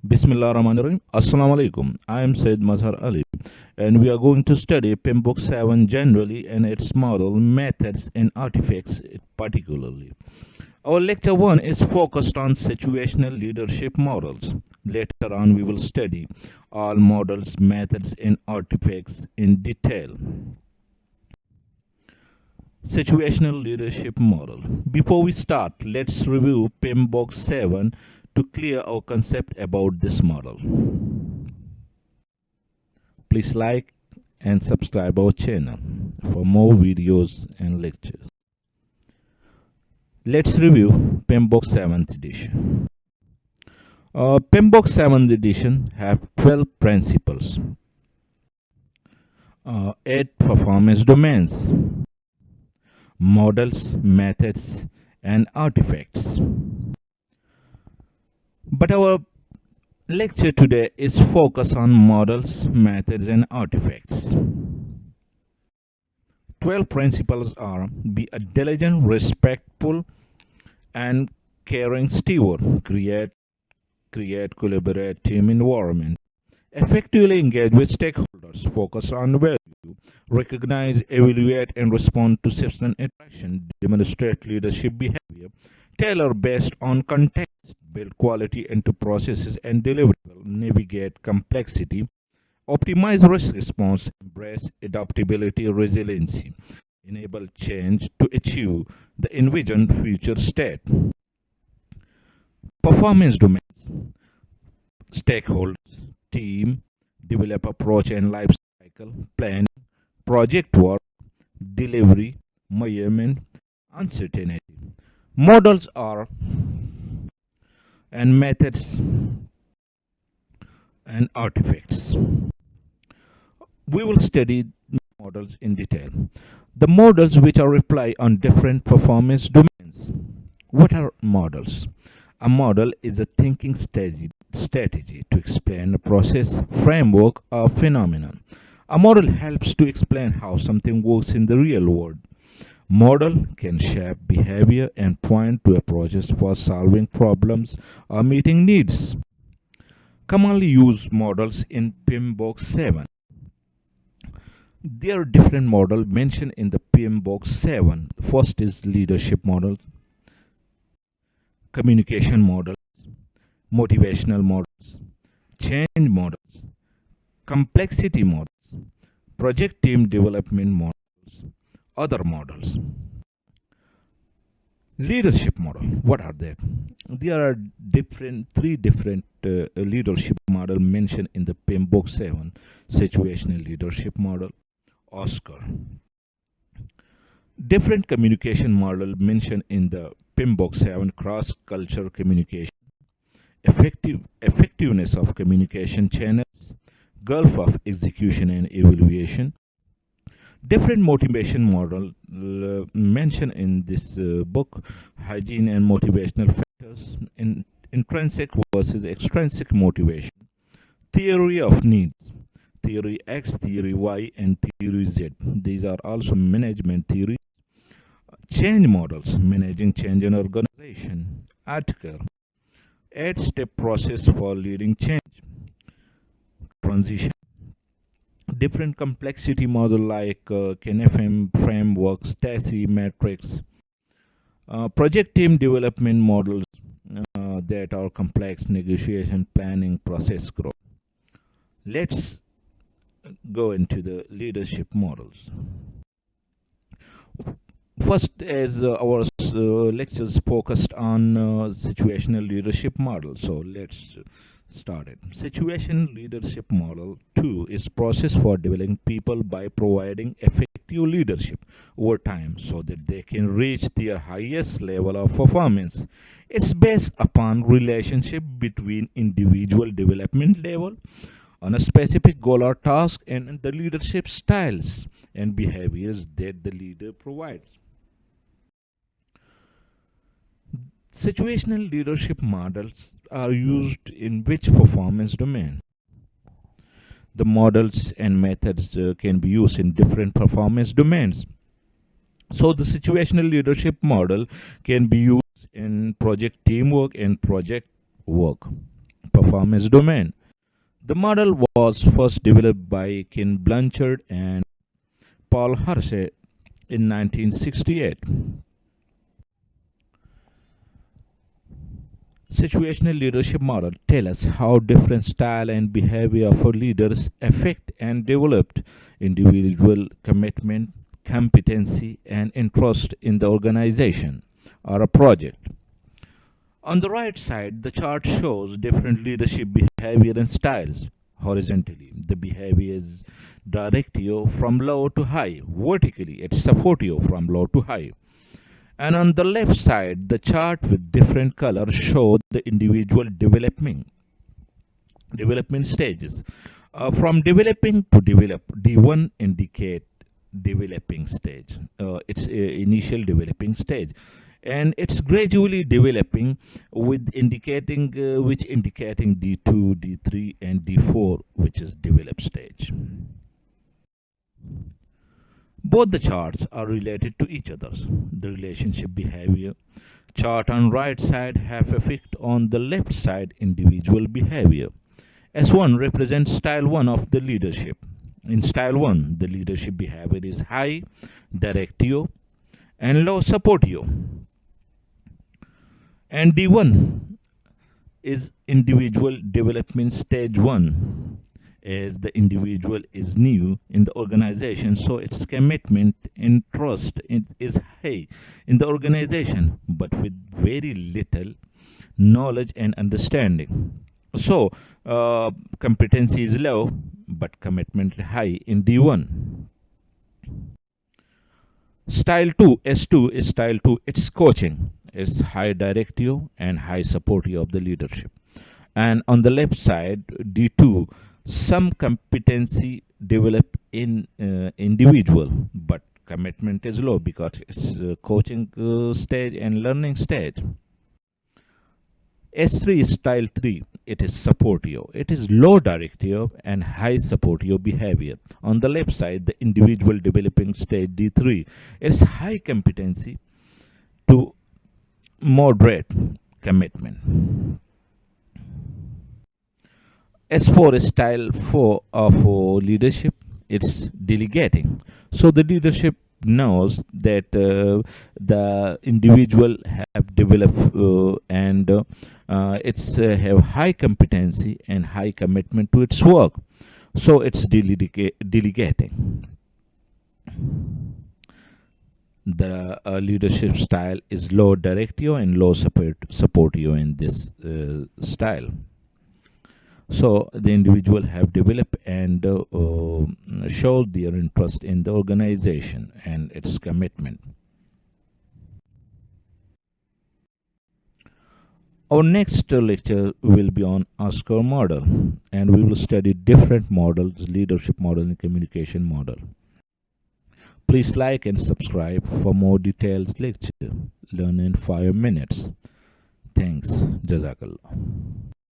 Bismillahirrahmanirrahim. Assalamu alaikum. I am Said Mazhar Ali, and we are going to study PMBOK 7 generally and its model, methods, and artifacts particularly. Our lecture 1 is focused on situational leadership models. Later on, we will study all models, methods, and artifacts in detail. Situational leadership model. Before we start, let's review PMBOK 7 to clear our concept about this model. Please like and subscribe our channel for more videos and lectures. Let's review PMBOK 7th edition. PMBOK 7th edition have 12 principles, 8 performance domains, models, methods, and artifacts. But our lecture today is focused on models, methods, and artifacts. 12 principles are: be a diligent, respectful, and caring steward, create, collaborate, team environment, effectively engage with stakeholders, focus on value, recognize, evaluate, and respond to system interaction, demonstrate leadership behavior, tailor based on context, build quality into processes and deliverable, navigate complexity, optimize risk response, embrace adaptability, resiliency, enable change to achieve the envisioned future state. Performance domains: stakeholders, team, develop approach and life cycle, planning, project work, delivery, measurement, uncertainty. Models are and methods and artifacts. We will study models in detail. The models which are apply on different performance domains. What are models? A model is a thinking strategy to explain a process, framework, or phenomenon. A model helps to explain how something works in the real world. Model can shape behavior and point to approaches for solving problems or meeting needs. Commonly used models in PMBOK 7. There are different models mentioned in the PMBOK 7. First is leadership model, communication models, motivational models, change models, complexity models, project team development models, other models. Leadership model, what are they? There are three different leadership model mentioned in the PMBOK 7: situational leadership model, Oscar. Different communication model mentioned in the PMBOK 7: cross-cultural communication, effectiveness of communication channels, gulf of execution and evaluation. Different motivation model mentioned in this book: hygiene and motivational factors, intrinsic versus extrinsic motivation, theory of needs, theory X, theory Y, and theory Z. These are also management theories. Change models, managing change in organization, article, 8-step process for leading change, transition. Different complexity model like KNFM framework, STACI matrix, project team development models that are complex, negotiation, planning, process growth. Let's go into the leadership models. First, as our lectures focused on situational leadership model, so let's start it. Situation leadership model 2 is process for developing people by providing effective leadership over time so that they can reach their highest level of performance. It's based upon relationship between individual development level on a specific goal or task and the leadership styles and behaviors that the leader provides. Situational leadership models are used in which performance domain? The models and methods can be used in different performance domains. So the situational leadership model can be used in project teamwork and project work. performance domain. The model was first developed by Ken Blanchard and Paul Hersey in 1968. Situational leadership model tell us how different style and behavior of our leaders affect and developed individual commitment, competency, and interest in the organization or a project. On the right side, the chart shows different leadership behavior and styles. Horizontally, the behavior is direct you from low to high. Vertically, it support you from low to high. And on the left side, the chart with different colors show the individual development stages. From developing to develop, D1 indicate developing stage. It's a initial developing stage, and it's gradually developing with indicating which indicating D2, D3, and D4, which is developed stage. Both the charts are related to each other. The relationship behavior chart on right side have effect on the left side individual behavior. S1 represents style 1 of the leadership. In style 1, the leadership behavior is high, directio, and low supportio. And D1 is individual development stage 1, as the individual is new in the organization, so its commitment and trust is high in the organization, but with very little knowledge and understanding. So competency is low, but commitment high in D1. Style 2, S2 is style 2, it's coaching. It's high directive and high supportive of the leadership. And on the left side, D2, some competency develop in individual, but commitment is low because it's coaching stage and learning stage. S3 is style 3. It is supportive. It is low directive and high supportive behavior. On the left side, the individual developing stage D3 is high competency to moderate commitment. S4 is style 4 of leadership. It's delegating. So the leadership knows that the individual have developed and it's have high competency and high commitment to its work. So it's delegating. The leadership style is low directive and low supportive in this style. So the individual have developed and showed their interest in the organization and its commitment. Our next lecture will be on Oscar model, and we will study different models, leadership model and communication model. Please like and subscribe for more detailed lecture. Learn in 5 minutes. Thanks. Jazakallah.